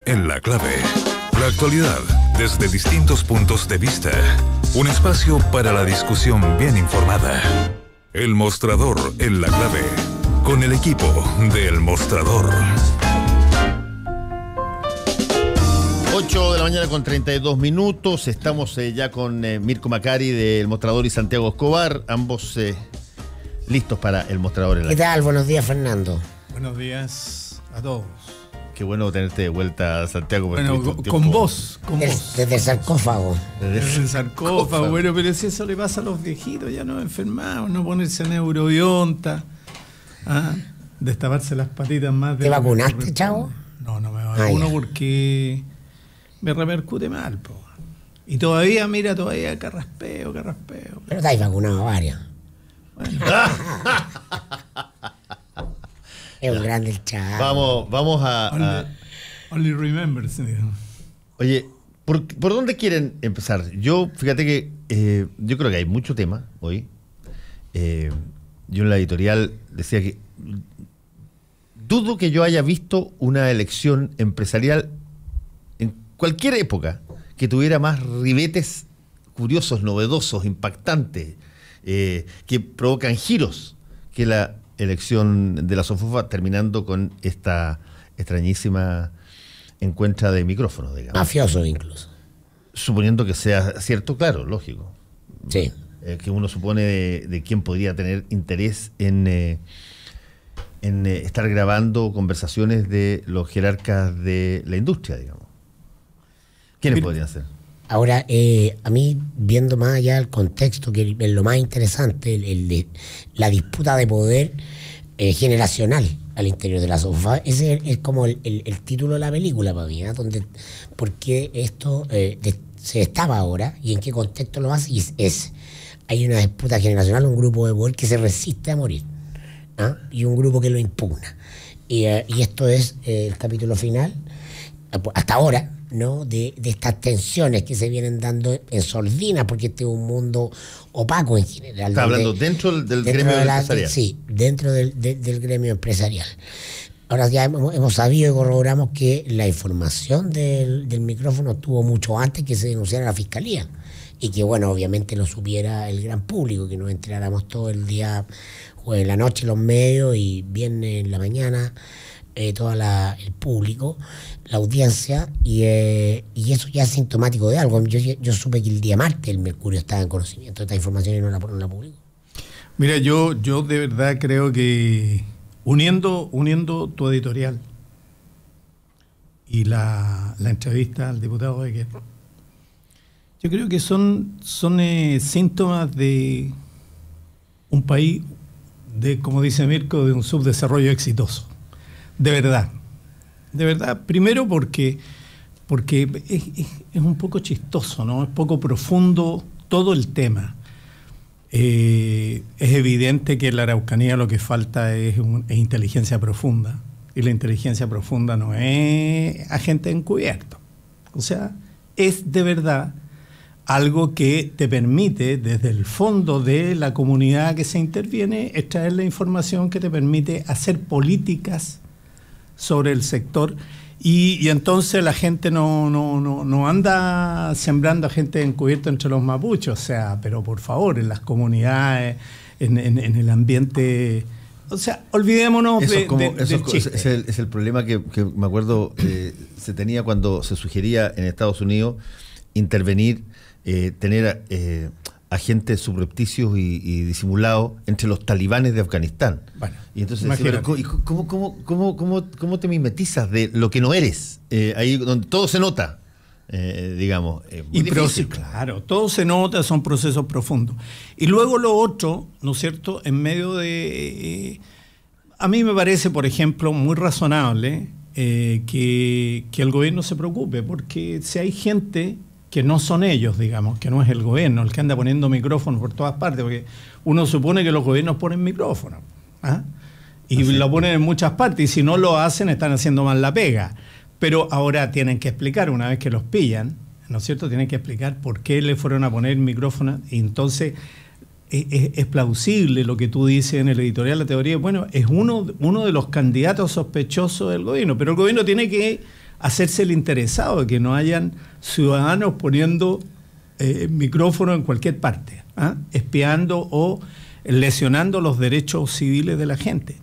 En la clave, la actualidad desde distintos puntos de vista. Un espacio para la discusión bien informada. El Mostrador en la clave, con el equipo del Mostrador. 8 de la mañana con 32 minutos. Estamos ya con Mirko Macari del Mostrador y Santiago Escobar, ambos listos para el Mostrador en la ¿Qué tal? Buenos días, Fernando. Buenos días a todos. Qué bueno tenerte de vuelta, Santiago. Bueno, con vos. Desde el sarcófago. Desde el sarcófago. Bueno, pero si eso le pasa a los viejitos, ya no enfermados, no ponerse neurobionta, destaparse las patitas más. ¿Te vacunaste, chavo? No me vacuno porque me repercute mal, po. Y todavía carraspeo. Pero te has vacunado a varios. Bueno. Es un grande el chavo. Vamos a... Only remember, digamos. Oye, ¿por dónde quieren empezar? Fíjate que yo creo que hay mucho tema hoy. Yo en la editorial decía que dudo que yo haya visto una elección empresarial en cualquier época que tuviera más ribetes curiosos, novedosos, impactantes, que provocan giros que la elección de la SOFOFA, terminando con esta extrañísima encuesta de micrófonos, digamos. Mafioso incluso. Suponiendo que sea cierto, claro, lógico. Sí. Que uno supone de quién podría tener interés en estar grabando conversaciones de los jerarcas de la industria, digamos. ¿Quiénes podrían ser? Ahora, a mí, viendo más allá el contexto, que es lo más interesante, el de la disputa de poder generacional al interior de la SOFOFA, ese es como el título de la película para mí, por qué esto se destapa ahora y en qué contexto lo hace, y hay una disputa generacional, un grupo de poder que se resiste a morir, y un grupo que lo impugna. Y esto es el capítulo final, hasta ahora, ¿no? De estas tensiones que se vienen dando en sordina, porque este es un mundo opaco en general. ¿Está hablando dentro del gremio empresarial? Sí, dentro del gremio empresarial. Ahora ya hemos sabido y corroboramos que la información del micrófono estuvo mucho antes que se denunciara a la fiscalía, y que, bueno, obviamente lo supiera el gran público, que nos enteráramos todo el día, jueves en la noche los medios y viernes en la mañana todo el público, la audiencia, y eso ya es sintomático de algo. Yo supe que el día martes el Mercurio estaba en conocimiento de esta información y no la publicó. Mira, yo de verdad creo que uniendo tu editorial y la entrevista al diputado Becker, yo creo que son síntomas de un país, como dice Mirko, de un subdesarrollo exitoso. De verdad. Primero porque es un poco chistoso, ¿no? Es poco profundo todo el tema. Es evidente que en la Araucanía lo que falta es inteligencia profunda. Y la inteligencia profunda no es agente encubierto. O sea, es de verdad algo que te permite, desde el fondo de la comunidad que se interviene, extraer la información que te permite hacer políticas sobre el sector, y entonces la gente no anda sembrando a gente encubierta entre los mapuches, o sea, pero por favor, en las comunidades, en el ambiente, o sea, olvidémonos es el problema que me acuerdo se tenía cuando se sugería en Estados Unidos intervenir, tener agentes subrepticios y disimulados entre los talibanes de Afganistán. Bueno, y entonces, ¿cómo te mimetizas de lo que no eres? Ahí donde todo se nota, digamos. Claro, todo se nota, son procesos profundos. Y luego lo otro, ¿no es cierto?, en medio de... a mí me parece, por ejemplo, muy razonable que el gobierno se preocupe, porque si hay gente que no son ellos, digamos, que no es el gobierno el que anda poniendo micrófonos por todas partes, porque uno supone que los gobiernos ponen micrófonos, y lo ponen en muchas partes, y si no lo hacen están haciendo mal la pega. Pero ahora tienen que explicar, una vez que los pillan, ¿no es cierto?, tienen que explicar por qué le fueron a poner micrófonos, y entonces es plausible lo que tú dices en el editorial, la teoría, bueno, es uno de los candidatos sospechosos del gobierno, pero el gobierno tiene que hacerse el interesado, de que no hayan ciudadanos poniendo micrófono en cualquier parte, espiando o lesionando los derechos civiles de la gente.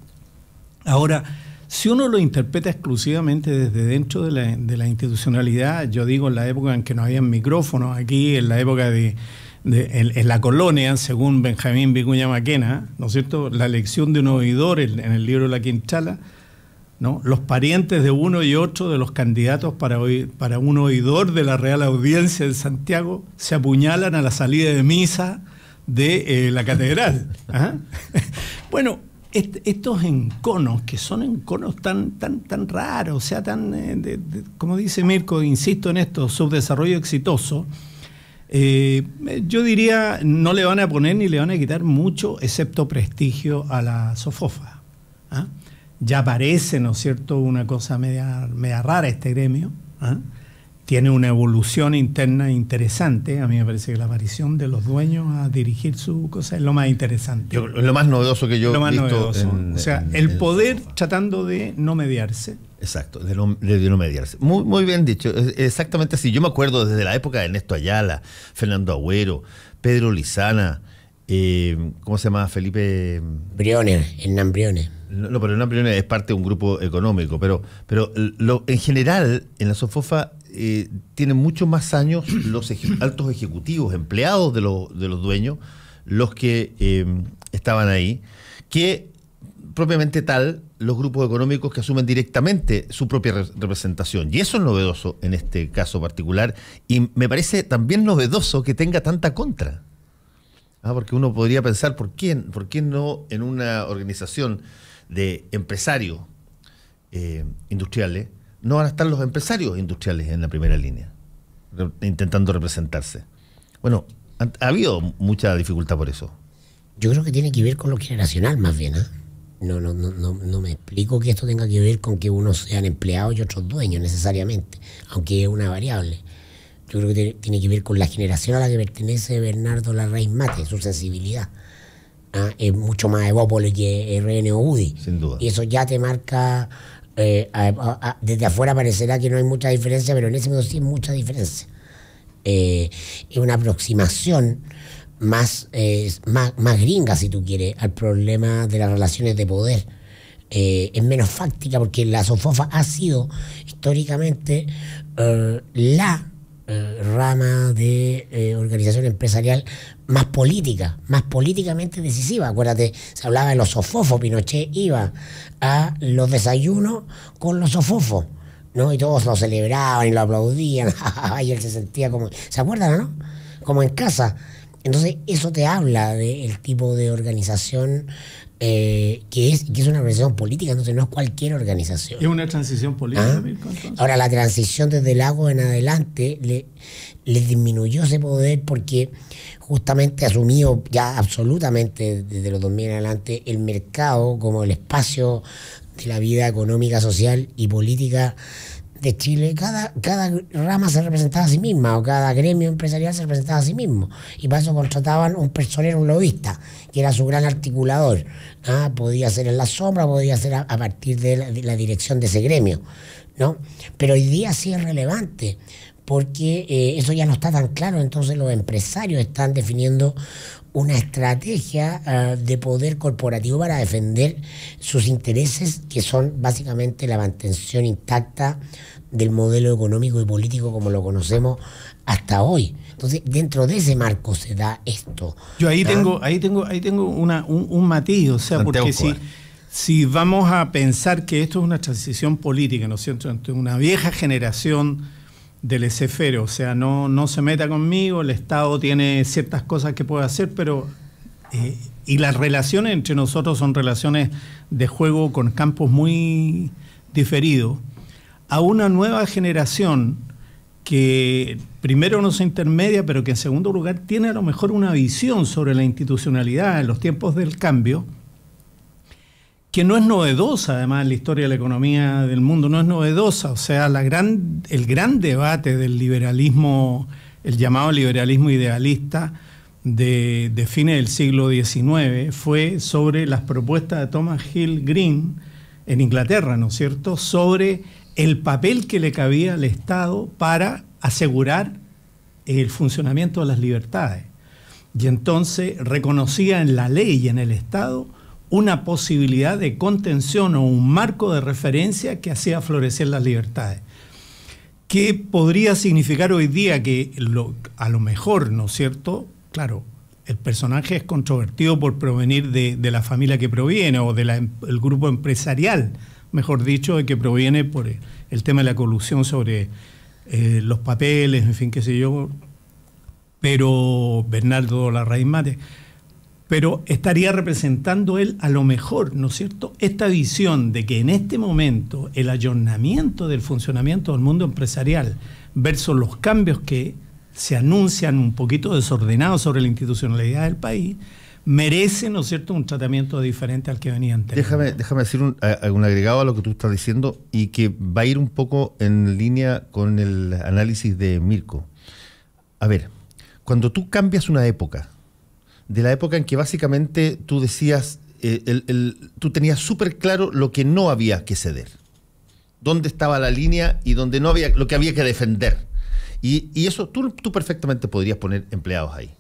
Ahora, si uno lo interpreta exclusivamente desde dentro de la institucionalidad, yo digo en la época en que no había micrófonos, aquí en la época en la colonia, según Benjamín Vicuña Maquena, ¿no es cierto?, la elección de un oidor en el libro La Quintala, ¿no?, los parientes de uno y otro de los candidatos para un oidor de la Real Audiencia de Santiago se apuñalan a la salida de misa de la catedral. Bueno, estos enconos, que son enconos tan raros, o sea, como dice Mirko, insisto en esto, subdesarrollo exitoso, yo diría, no le van a poner ni le van a quitar mucho, excepto prestigio a la SOFOFA. Ya parece, ¿no es cierto?, una cosa media rara este gremio. Tiene una evolución interna interesante. A mí me parece que la aparición de los dueños a dirigir su cosa es lo más interesante. Lo más novedoso que yo he visto. O sea, el poder tratando de no mediarse. Exacto, de no mediarse. Muy bien dicho, exactamente así. Yo me acuerdo desde la época de Ernesto Ayala, Fernando Agüero, Pedro Lizana, ¿cómo se llama? Felipe... Briones, Hernán Briones. No, pero Hernán Briones es parte de un grupo económico, pero en general, en la SOFOFA tienen muchos más años los altos ejecutivos, empleados de los dueños, los que estaban ahí, que propiamente tal los grupos económicos que asumen directamente su propia representación. Y eso es novedoso en este caso particular, y me parece también novedoso que tenga tanta contra. Porque uno podría pensar, ¿por qué no en una organización de empresarios industriales no van a estar los empresarios industriales en la primera línea, intentando representarse? Bueno, ha habido mucha dificultad por eso. Yo creo que tiene que ver con lo generacional más bien, No me explico que esto tenga que ver con que unos sean empleados y otros dueños necesariamente, aunque es una variable. Yo creo que tiene que ver con la generación a la que pertenece Bernardo Larraín Mate, su sensibilidad. Es mucho más Evópolis que RN o UDI. Sin duda. Y eso ya te marca, desde afuera parecerá que no hay mucha diferencia, pero en ese momento sí hay mucha diferencia. Es una aproximación más gringa, si tú quieres, al problema de las relaciones de poder. Es menos fáctica porque la SOFOFA ha sido históricamente la rama de organización empresarial más política, más políticamente decisiva. Acuérdate, se hablaba de los sofofos, Pinochet iba a los desayunos con los sofofos, ¿no? Y todos lo celebraban y lo aplaudían, y él se sentía como, ¿se acuerdan, no? Como en casa. Entonces, eso te habla del tipo de organización que es una organización política, entonces no es cualquier organización. ¿Es una transición política, Mirko, entonces? Ahora, la transición desde Lagos en adelante le disminuyó ese poder porque justamente asumió ya absolutamente desde los 2000 en adelante el mercado como el espacio de la vida económica, social y política de Chile. Cada rama se representaba a sí misma, o cada gremio empresarial se representaba a sí mismo, y para eso contrataban un personero, un lobista, que era su gran articulador. Podía ser en la sombra, podía ser a partir de la dirección de ese gremio, ¿no? Pero hoy día sí es relevante, porque eso ya no está tan claro. Entonces los empresarios están definiendo una estrategia de poder corporativo para defender sus intereses, que son básicamente la mantención intacta del modelo económico y político como lo conocemos hasta hoy. Entonces, dentro de ese marco se da esto. Yo ahí tengo un matiz, o sea, Santiago, porque si vamos a pensar que esto es una transición política, ¿no es cierto?, entre una vieja generación del laissez-faire, o sea, no se meta conmigo, el Estado tiene ciertas cosas que puede hacer, pero y las relaciones entre nosotros son relaciones de juego con campos muy diferidos, a una nueva generación que primero no se intermedia, pero que en segundo lugar tiene a lo mejor una visión sobre la institucionalidad en los tiempos del cambio, que no es novedosa, además, en la historia de la economía del mundo, no es novedosa. O sea, el gran debate del liberalismo, el llamado liberalismo idealista de fines del siglo XIX, fue sobre las propuestas de Thomas Hill Green en Inglaterra, ¿no es cierto?, sobre el papel que le cabía al Estado para asegurar el funcionamiento de las libertades. Y entonces reconocía en la ley y en el Estado una posibilidad de contención o un marco de referencia que hacía florecer las libertades. ¿Qué podría significar hoy día? Que a lo mejor, ¿no es cierto? Claro, el personaje es controvertido por provenir de la familia que proviene o del grupo empresarial, mejor dicho, de que proviene por el tema de la colusión sobre los papeles, en fin, qué sé yo, pero Bernardo Larraín Mate, pero estaría representando él a lo mejor, ¿no es cierto?, esta visión de que en este momento el ayornamiento del funcionamiento del mundo empresarial versus los cambios que se anuncian un poquito desordenados sobre la institucionalidad del país, merece, ¿no es cierto?, un tratamiento diferente al que venía antes. Déjame decir un agregado a lo que tú estás diciendo y que va a ir un poco en línea con el análisis de Mirko. A ver, cuando tú cambias una época, de la época en que básicamente tú decías, tú tenías súper claro lo que no había que ceder, dónde estaba la línea y dónde no había, lo que había que defender. Y eso tú perfectamente podrías poner empleados ahí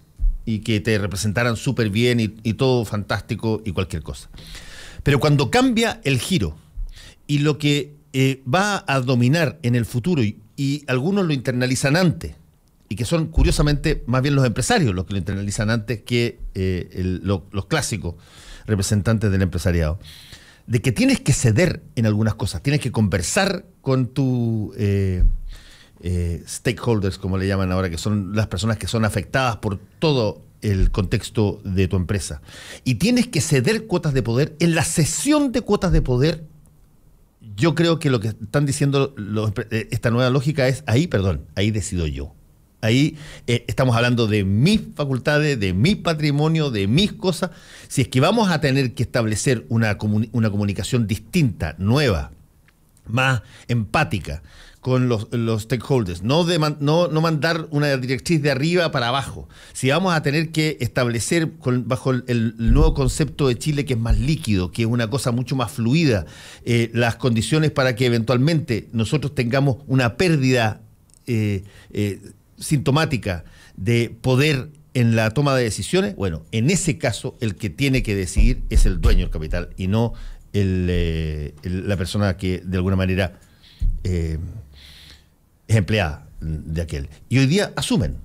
y que te representaran súper bien y todo fantástico y cualquier cosa. Pero cuando cambia el giro y lo que va a dominar en el futuro y algunos lo internalizan antes, y que son curiosamente más bien los empresarios los que lo internalizan antes que los clásicos representantes del empresariado, de que tienes que ceder en algunas cosas, tienes que conversar con tu stakeholders, como le llaman ahora, que son las personas que son afectadas por todo el contexto de tu empresa, y tienes que ceder cuotas de poder. En la cesión de cuotas de poder, yo creo que lo que están diciendo esta nueva lógica es, ahí decido yo. Ahí estamos hablando de mis facultades, de mi patrimonio, de mis cosas. Si es que vamos a tener que establecer una comunicación distinta, nueva, más empática con los stakeholders, no mandar una directriz de arriba para abajo. Si vamos a tener que establecer bajo el nuevo concepto de Chile, que es más líquido, que es una cosa mucho más fluida, las condiciones para que eventualmente nosotros tengamos una pérdida sintomática de poder en la toma de decisiones, bueno, en ese caso el que tiene que decidir es el dueño del capital y no la persona que de alguna manera es empleada de aquel. Y hoy día asumen,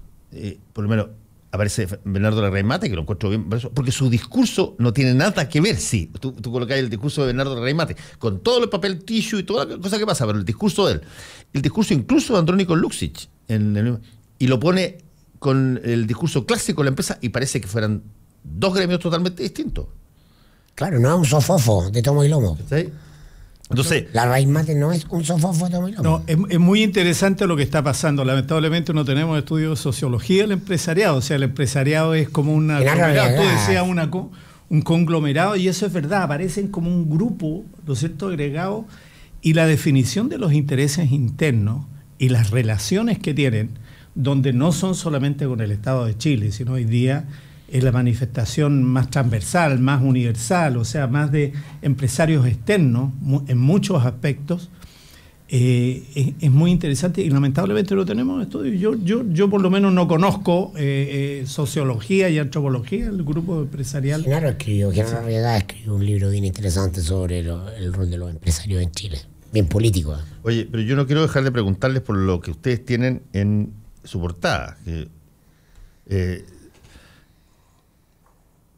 por lo menos aparece Bernardo Larraín Mate, que lo encuentro bien, porque su discurso no tiene nada que ver, sí, tú colocás el discurso de Bernardo Larraín Mate, con todo el papel tissue y toda la cosa que pasa, pero el discurso de él, el discurso incluso de Andrónico Luksic, y lo pone con el discurso clásico de la empresa y parece que fueran dos gremios totalmente distintos. Claro, no es un sofofo de tomo y lomo. ¿Sí? Entonces, Larraín Mate no es un sofofo de tomo y lomo. No, es muy interesante lo que está pasando. Lamentablemente no tenemos estudios de sociología del empresariado. O sea, el empresariado es como una... Tú decías un conglomerado, y eso es verdad. Aparecen como un grupo, ¿no es cierto?, agregado, y la definición de los intereses internos y las relaciones que tienen, donde no son solamente con el Estado de Chile, sino hoy día es la manifestación más transversal, más universal, o sea, más de empresarios externos en muchos aspectos, es muy interesante y lamentablemente no tenemos estudios. Yo por lo menos no conozco sociología y antropología, el grupo empresarial. Genaro Arriagada escribió un libro bien interesante sobre el rol de los empresarios en Chile, bien político. Oye, pero yo no quiero dejar de preguntarles por lo que ustedes tienen en su portada, que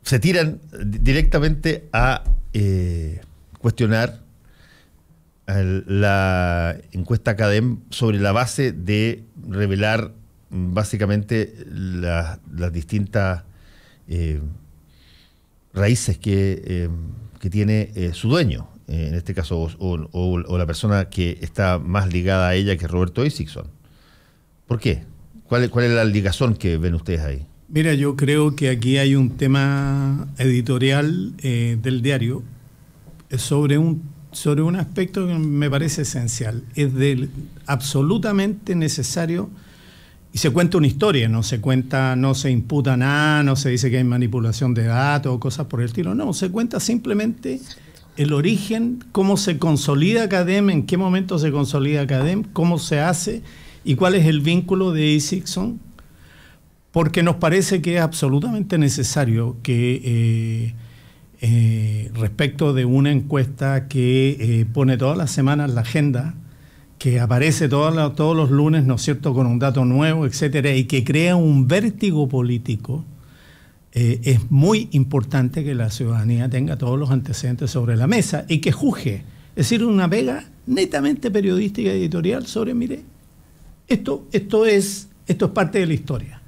se tiran directamente a cuestionar la encuesta CADEM sobre la base de revelar básicamente las distintas raíces que tiene su dueño, en este caso, o la persona que está más ligada a ella, que es Roberto Isaacson. ¿Por qué? ¿Cuál es la ligazón que ven ustedes ahí? Mira, yo creo que aquí hay un tema editorial del diario sobre un aspecto que me parece esencial. Es absolutamente necesario, y se cuenta una historia, no se imputa nada, no se dice que hay manipulación de datos o cosas por el estilo, no, se cuenta simplemente el origen, cómo se consolida CADEM, en qué momento se consolida CADEM, cómo se hace y cuál es el vínculo de ISICSON, porque nos parece que es absolutamente necesario que respecto de una encuesta que pone todas las semanas la agenda, que aparece todos los lunes, ¿no es cierto?, con un dato nuevo, etcétera, y que crea un vértigo político, es muy importante que la ciudadanía tenga todos los antecedentes sobre la mesa y que juzgue. Es decir, una pega netamente periodística y editorial sobre, mire, esto es parte de la historia.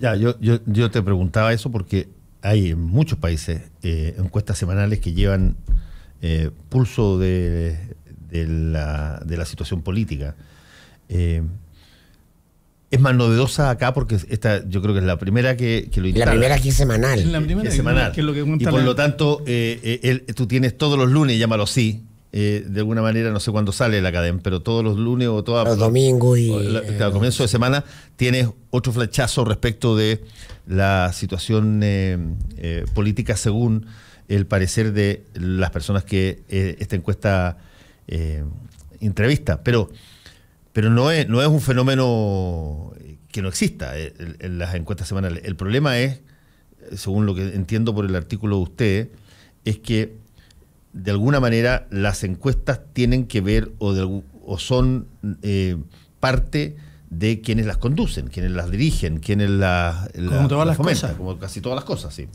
Ya, yo te preguntaba eso porque hay en muchos países encuestas semanales que llevan pulso de la situación política. Es más novedosa acá porque esta yo creo que es la primera que lo instala. La primera que es semanal. Es la primera que es semanal. Que es lo que y por lo tanto, tú tienes todos los lunes, llámalo así, de alguna manera, no sé cuándo sale la cadena, pero todos los lunes o todos los domingos y cada comienzo de semana tienes otro flechazo respecto de la situación política según el parecer de las personas que esta encuesta entrevista. Pero no es un fenómeno que no exista en las encuestas semanales. El problema es, según lo que entiendo por el artículo de usted, es que de alguna manera las encuestas tienen que ver o son parte de quienes las conducen, quienes las dirigen, quienes como todas las fomentan, cosas. como casi todas las cosas, sí.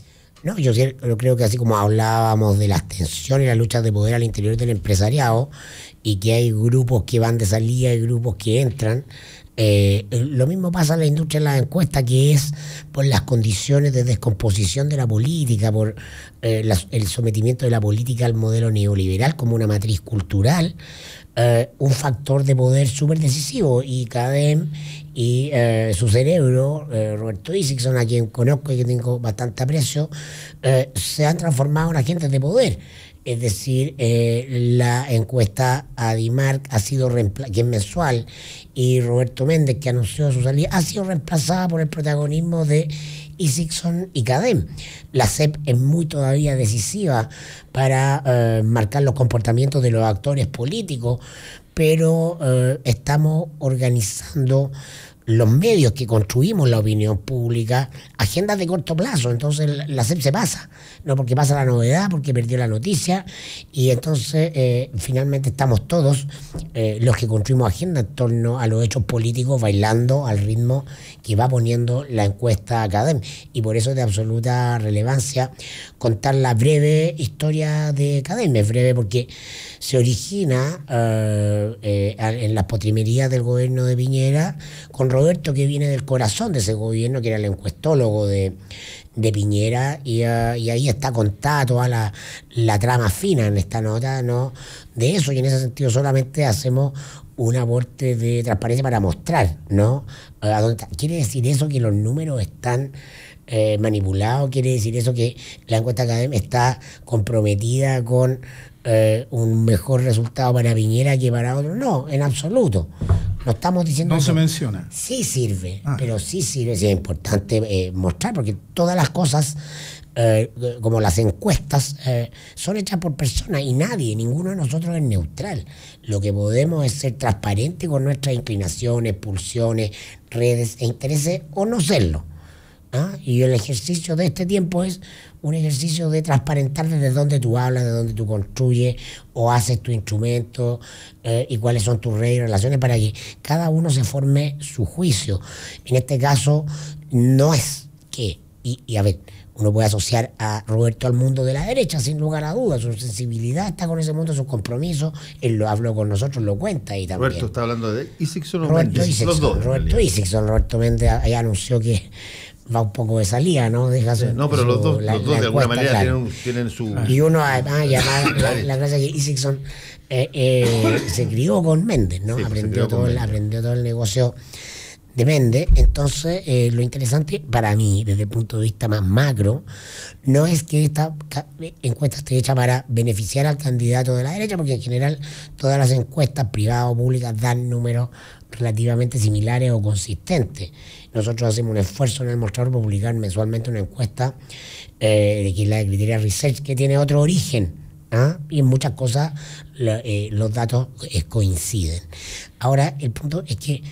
No, yo creo que así como hablábamos de las tensiones y las luchas de poder al interior del empresariado y que hay grupos que van de salida y grupos que entran, lo mismo pasa en la industria de las encuestas, que es por las condiciones de descomposición de la política, por el sometimiento de la política al modelo neoliberal como una matriz cultural, un factor de poder súper decisivo. Y CADEM y su cerebro, Roberto Isicson, a quien conozco y que tengo bastante aprecio, se han transformado en agentes de poder. Es decir, la encuesta ADIMARC ha sido que es mensual, y Roberto Méndez, que anunció su salida, ha sido reemplazada por el protagonismo de ISICSON y CADEM. La CEP es muy todavía decisiva para marcar los comportamientos de los actores políticos, pero estamos organizando los medios que construimos la opinión pública, agendas de corto plazo. Entonces la CEP se pasa, no porque pasa la novedad, porque perdió la noticia, y entonces finalmente estamos todos los que construimos agenda en torno a los hechos políticos, bailando al ritmo que va poniendo la encuesta ACADEM. Y por eso es de absoluta relevancia contar la breve historia de CADEM. Es breve porque se origina en las potrimerías del gobierno de Piñera, con Roberto, que viene del corazón de ese gobierno, que era el encuestólogo de Piñera, y ahí está contada toda la trama fina en esta nota, ¿no?, de eso. Y en ese sentido solamente hacemos un aporte de transparencia para mostrar, ¿no?, a dónde está. ¿Quiere decir eso que los números están manipulados? ¿Quiere decir eso que la encuesta académica está comprometida con un mejor resultado para Piñera que para otros? No, en absoluto. No estamos diciendo... No se menciona. Sí sirve, pero sí sirve, sí es importante mostrar, porque todas las cosas, como las encuestas, son hechas por personas, y ninguno de nosotros es neutral. Lo que podemos es ser transparente con nuestras inclinaciones, pulsiones, redes e intereses, o no serlo. Y el ejercicio de este tiempo es un ejercicio de transparentar desde dónde tú hablas, de dónde tú construyes o haces tu instrumento, y cuáles son tus redes y relaciones, para que cada uno se forme su juicio. En este caso no es que, y a ver, uno puede asociar a Roberto al mundo de la derecha sin lugar a dudas. Su sensibilidad está con ese mundo, sus compromisos. Él lo habló con nosotros, lo cuenta y también. Roberto está hablando de Isicson o Roberto Méndez. Isicson, Los dos. Roberto Isicson. Roberto Méndez ya anunció que va un poco de salida, ¿no? Deja no, pero los dos de alguna manera claro. tienen su... Y uno además la gracia que Isicson se crió con Méndez, ¿no? Sí, aprendió todo el negocio de Méndez. Entonces, lo interesante para mí, desde el punto de vista más macro, no es que esta encuesta esté hecha para beneficiar al candidato de la derecha, porque en general todas las encuestas privadas o públicas dan números relativamente similares o consistentes. Nosotros hacemos un esfuerzo en El Mostrador por publicar mensualmente una encuesta que es la de Criteria Research, que tiene otro origen, Y en muchas cosas los datos coinciden. Ahora, el punto es que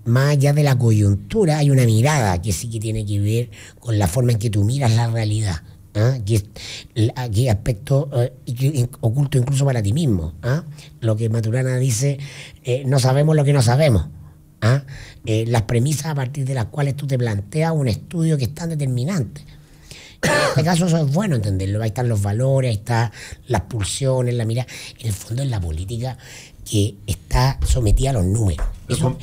más allá de la coyuntura hay una mirada que sí que tiene que ver con la forma en que tú miras la realidad. Aquí aspecto oculto incluso para ti mismo. Lo que Maturana dice, no sabemos lo que no sabemos. Las premisas a partir de las cuales tú te planteas un estudio que es tan determinante. En este caso eso es bueno entenderlo. Ahí están los valores, ahí están las pulsiones, la mirada. En el fondo es la política que está sometida a los números.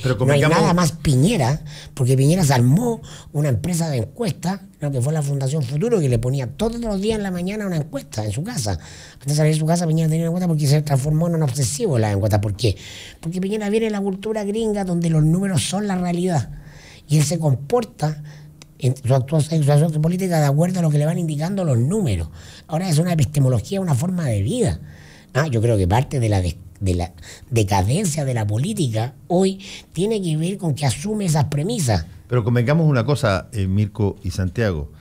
Pero no hay nada más Piñera, porque Piñera se armó una empresa de encuestas, ¿no? Que fue la Fundación Futuro, que le ponía todos los días en la mañana una encuesta en su casa. Antes de salir de su casa, Piñera tenía una encuesta porque se transformó en un obsesivo en las encuestas. ¿Por qué? Porque Piñera viene de la cultura gringa donde los números son la realidad. Y él se comporta en su actuación política de acuerdo a lo que le van indicando los números. Ahora es una epistemología, una forma de vida. Yo creo que parte de la decadencia de la política hoy tiene que ver con que asume esas premisas. Pero convengamos una cosa, Mirko y Santiago.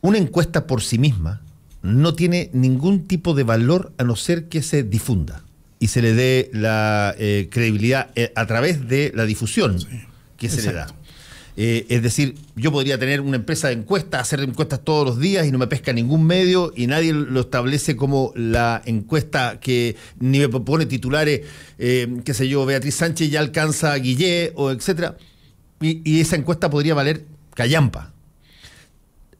Una encuesta por sí misma no tiene ningún tipo de valor a no ser que se difunda y se le dé la credibilidad a través de la difusión que se le da. Es decir, yo podría tener una empresa de encuestas, hacer encuestas todos los días y no me pesca ningún medio y nadie lo establece como la encuesta que ni me propone titulares, qué sé yo, Beatriz Sánchez ya alcanza a Guillé o etcétera. Y esa encuesta podría valer callampa.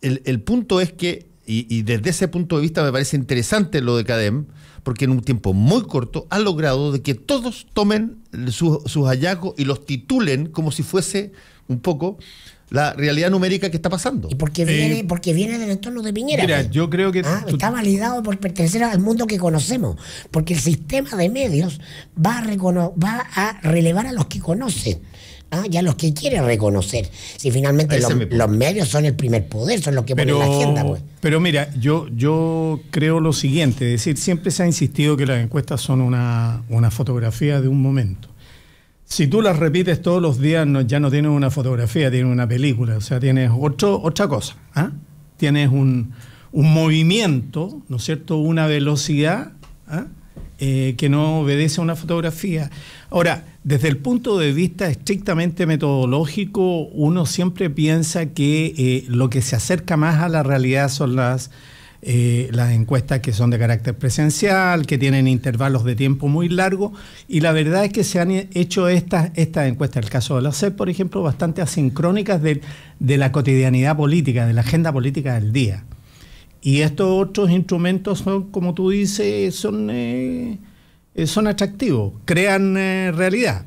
El punto es que, y desde ese punto de vista me parece interesante lo de CADEM, porque en un tiempo muy corto ha logrado de que todos tomen sus hallazgos y los titulen como si fuese un poco la realidad numérica que está pasando. Y porque viene del entorno de Piñera. Mira, yo creo que está validado por pertenecer al mundo que conocemos, porque el sistema de medios va a relevar a los que conocen. Y a los que quiere reconocer. Si finalmente los medios son el primer poder, son los que ponen la agenda. Pues. Pero mira, yo creo lo siguiente, es decir, siempre se ha insistido que las encuestas son una fotografía de un momento. Si tú las repites todos los días, ya no tienes una fotografía, tienes una película, o sea, tienes otra cosa. Tienes un movimiento, ¿no es cierto?, una velocidad que no obedece a una fotografía. Ahora, desde el punto de vista estrictamente metodológico, uno siempre piensa que lo que se acerca más a la realidad son las encuestas que son de carácter presencial, que tienen intervalos de tiempo muy largos, y la verdad es que se han hecho estas encuestas, el caso de la CEP, por ejemplo, bastante asincrónicas de la cotidianidad política, de la agenda política del día. Y estos otros instrumentos son, como tú dices, son atractivos, crean realidad.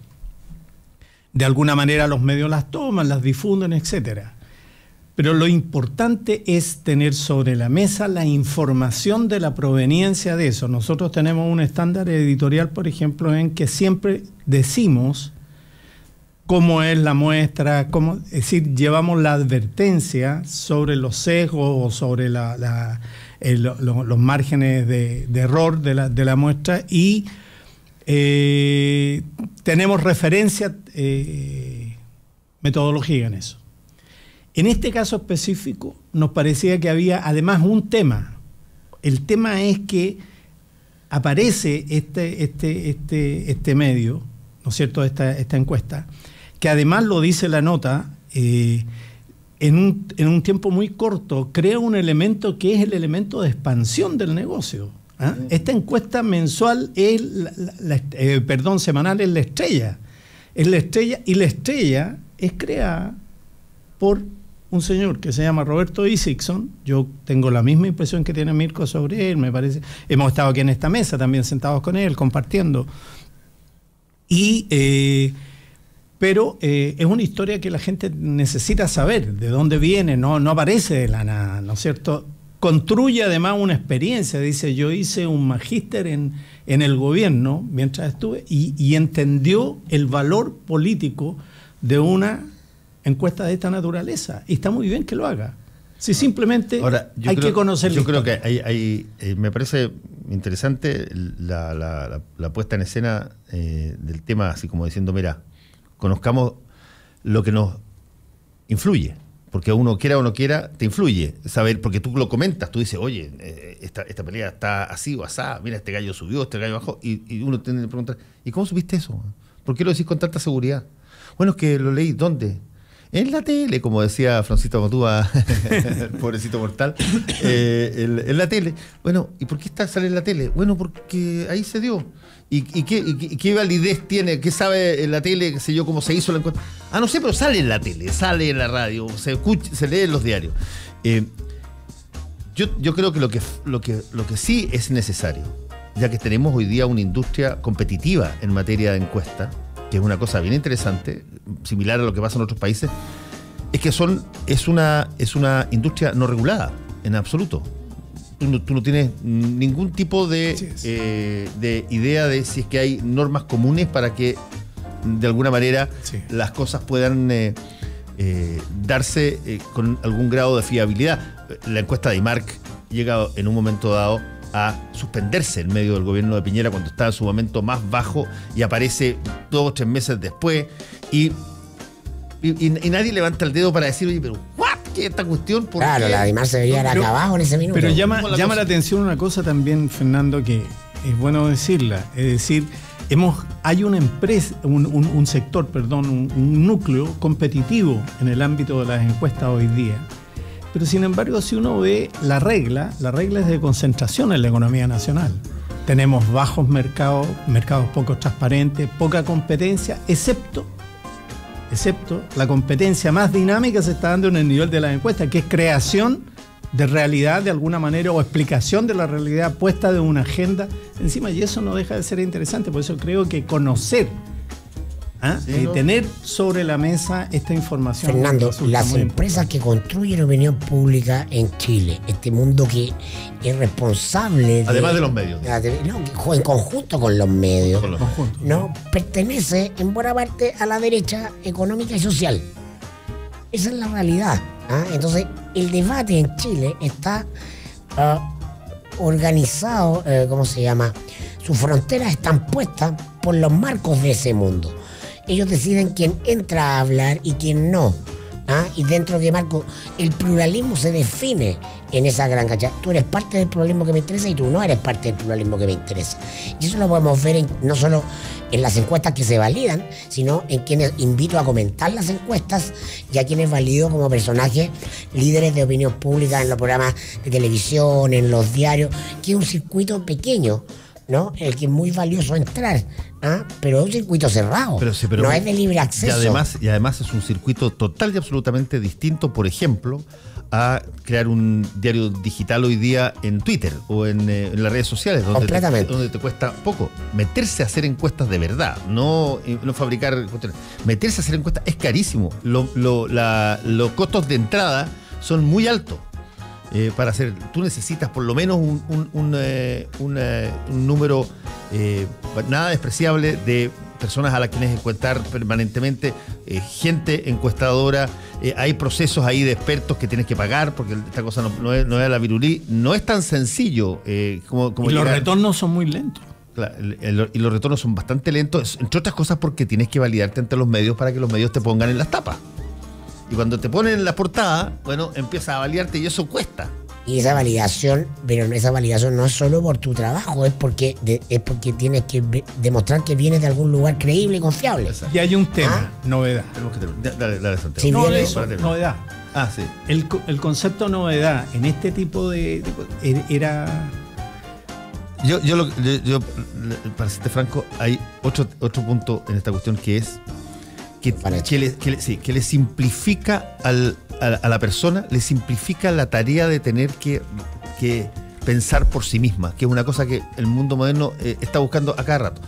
De alguna manera los medios las toman, las difunden, etcétera. Pero lo importante es tener sobre la mesa la información de la proveniencia de eso. Nosotros tenemos un estándar editorial, por ejemplo, en que siempre decimos cómo es la muestra, es decir, llevamos la advertencia sobre los sesgos o sobre los márgenes de error de la muestra y tenemos referencia metodológica en eso. En este caso específico nos parecía que había además un tema. El tema es que aparece este medio, ¿no es cierto?, esta encuesta, que además lo dice la nota, en un tiempo muy corto, crea un elemento que es el elemento de expansión del negocio. Esta encuesta mensual es semanal es la estrella. Es la estrella, y la estrella es creada por un señor que se llama Roberto Isaacson. Yo tengo la misma impresión que tiene Mirko sobre él, me parece. Hemos estado aquí en esta mesa también sentados con él, compartiendo. Pero es una historia que la gente necesita saber de dónde viene, no aparece de la nada, ¿no es cierto? Construye además una experiencia, dice, yo hice un magíster en el gobierno mientras estuve y entendió el valor político de una encuesta de esta naturaleza. Y está muy bien que lo haga. Si simplemente hay que conocer la historia. Yo creo que me parece interesante la puesta en escena del tema, así como diciendo, mira, conozcamos lo que nos influye. porque uno quiera o no quiera, te influye saber, porque tú lo comentas, tú dices, oye, esta pelea está así o asá, mira, este gallo subió, este gallo bajó, y uno tiene que preguntar, ¿y cómo supiste eso? ¿Por qué lo decís con tanta seguridad? Bueno, es que lo leí, ¿dónde? En la tele, como decía Francisco Matúa, pobrecito mortal, en la tele. Bueno, ¿y por qué sale en la tele? Bueno, porque ahí se dio. ¿Y qué validez tiene? ¿Qué sabe en la tele, qué sé yo, cómo se hizo la encuesta? Ah, no sé, pero sale en la tele, sale en la radio, se lee en los diarios. Yo creo que lo que sí es necesario, ya que tenemos hoy día una industria competitiva en materia de encuesta, que es una cosa bien interesante, similar a lo que pasa en otros países, es que es una industria no regulada, en absoluto. Tú no tienes ningún tipo de idea de si es que hay normas comunes para que de alguna manera las cosas puedan darse con algún grado de fiabilidad. La encuesta de IMARC llega en un momento dado a suspenderse en medio del gobierno de Piñera cuando está en su momento más bajo y aparece 2 o 3 meses después y nadie levanta el dedo para decir, oye, pero ¿qué es esta cuestión? Claro, la IMARC se debería haber acabado en ese minuto. Pero llama la atención una cosa también, Fernando, que es bueno decirla, es decir, hay una empresa, un sector, un núcleo competitivo en el ámbito de las encuestas hoy día. Pero sin embargo, si uno ve la regla es de concentración en la economía nacional. Tenemos bajos mercados poco transparentes, poca competencia, excepto la competencia más dinámica se está dando en el nivel de las encuestas, que es creación de realidad de alguna manera o explicación de la realidad puesta de una agenda encima, y eso no deja de ser interesante. Por eso creo que conocer, tener sobre la mesa esta información. Fernando, las empresas que construyen opinión pública en Chile, este mundo que es responsable además de los medios, en conjunto con los medios, pertenece en buena parte a la derecha económica y social. Esa es la realidad. Entonces, el debate en Chile está organizado, ¿cómo se llama? Sus fronteras están puestas por los marcos de ese mundo. Ellos deciden quién entra a hablar y quién no. Y dentro de marco, el pluralismo se define en esa gran cancha. Tú eres parte del pluralismo que me interesa y tú no eres parte del pluralismo que me interesa. Y eso lo podemos ver no solo en las encuestas que se validan, sino en quienes invito a comentar las encuestas y a quienes valido como personajes líderes de opinión pública en los programas de televisión, en los diarios, que es un circuito pequeño, ¿no? El que es muy valioso entrar, pero es un circuito cerrado, pero no es de libre acceso. Y además es un circuito total y absolutamente distinto, por ejemplo, a crear un diario digital hoy día en Twitter o en las redes sociales, donde te cuesta poco. Meterse a hacer encuestas de verdad, no fabricar. Meterse a hacer encuestas es carísimo. Los costos de entrada son muy altos. Para hacer, tú necesitas por lo menos un número nada despreciable de personas a las que tienes que encuestar permanentemente, gente encuestadora, hay procesos ahí de expertos que tienes que pagar, porque esta cosa no es la virulí, no es tan sencillo como y los retornos son muy lentos. Claro, y los retornos son bastante lentos, entre otras cosas porque tienes que validarte ante los medios para que los medios te pongan en las tapas. Y cuando te ponen en la portada, bueno, empieza a validarte y eso cuesta. Y esa validación, pero esa validación no es solo por tu trabajo, es porque tienes que demostrar que vienes de algún lugar creíble y confiable. Y hay un tema, novedad. Dale, Santiago. Novedad. Sí. El concepto novedad en este tipo de era... Yo para serte franco, hay otro punto en esta cuestión que es que le simplifica a la persona, le simplifica la tarea de tener que pensar por sí misma, que es una cosa que el mundo moderno está buscando a cada rato.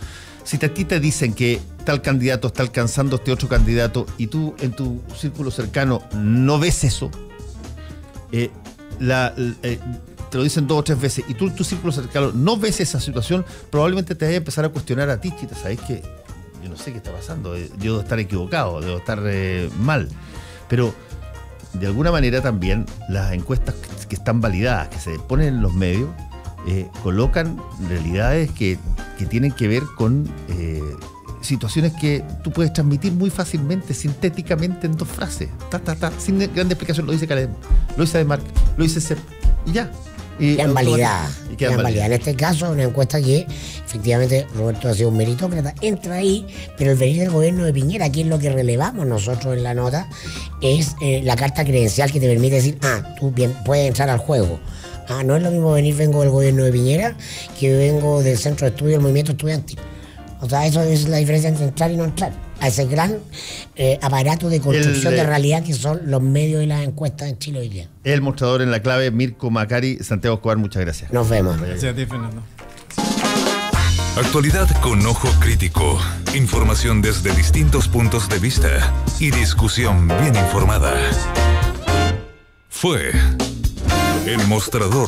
Si a ti te dicen que tal candidato está alcanzando este otro candidato y tú en tu círculo cercano no ves eso, te lo dicen 2 o 3 veces y tú en tu círculo cercano no ves esa situación, probablemente te vayas a empezar a cuestionar a ti, chita, ¿sabes qué? Yo no sé qué está pasando, yo debo estar equivocado, debo estar mal. Pero de alguna manera también las encuestas que están validadas, que se ponen en los medios, colocan realidades que tienen que ver con situaciones que tú puedes transmitir muy fácilmente, sintéticamente, en 2 frases. Sin grande explicación. Lo dice Caleb, lo dice Ademar, lo dice Sepp, y ya. Quedan validadas. En este caso, una encuesta que efectivamente Roberto ha sido un meritócrata, entra ahí, pero el venir del gobierno de Piñera, aquí es lo que relevamos nosotros en la nota, es la carta credencial que te permite decir, tú bien puedes entrar al juego. No es lo mismo vengo del gobierno de Piñera que vengo del Centro de Estudio del Movimiento Estudiantil. O sea, eso es la diferencia entre entrar y no entrar. A ese gran aparato de construcción de realidad que son los medios y las encuestas en Chile hoy día. El mostrador en la clave, Mirko Macari, Santiago Escobar, muchas gracias. Nos vemos. Gracias a ti, Fernando. Actualidad con ojo crítico, información desde distintos puntos de vista y discusión bien informada. Fue El Mostrador.